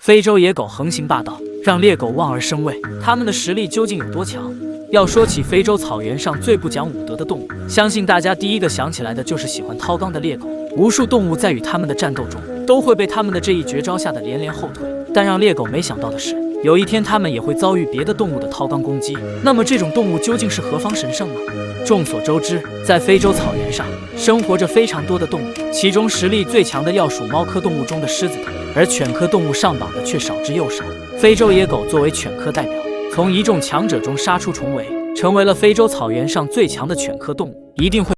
非洲野狗横行霸道，让猎狗望而生畏。它们的实力究竟有多强？要说起非洲草原上最不讲武德的动物，相信大家第一个想起来的就是喜欢掏肛的猎狗。无数动物在与它们的战斗中，都会被它们的这一绝招吓得连连后退。但让猎狗没想到的是，有一天它们也会遭遇别的动物的掏肛攻击。那么这种动物究竟是何方神圣呢？众所周知，在非洲草原上生活着非常多的动物，其中实力最强的要数猫科动物中的狮子等，而犬科动物上榜的却少之又少。非洲野狗作为犬科代表，从一众强者中杀出重围，成为了非洲草原上最强的犬科动物，一定会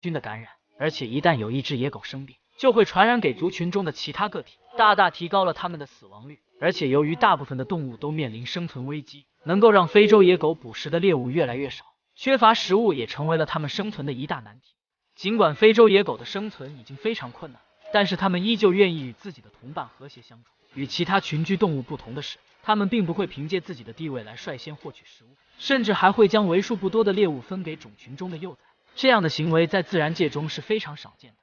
菌的感染，而且一旦有一只野狗生病，就会传染给族群中的其他个体，大大提高了它们的死亡率。而且由于大部分的动物都面临生存危机，能够让非洲野狗捕食的猎物越来越少，缺乏食物也成为了它们生存的一大难题。尽管非洲野狗的生存已经非常困难，但是它们依旧愿意与自己的同伴和谐相处。与其他群居动物不同的是，它们并不会凭借自己的地位来率先获取食物，甚至还会将为数不多的猎物分给种群中的幼崽。这样的行为在自然界中是非常少见的。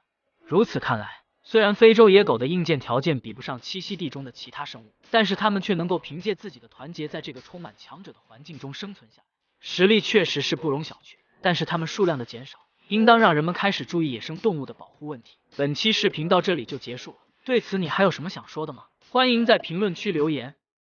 如此看来，虽然非洲野狗的硬件条件比不上栖息地中的其他生物，但是它们却能够凭借自己的团结，在这个充满强者的环境中生存下来。实力确实是不容小觑，但是它们数量的减少，应当让人们开始注意野生动物的保护问题。本期视频到这里就结束了，对此你还有什么想说的吗？欢迎在评论区留言。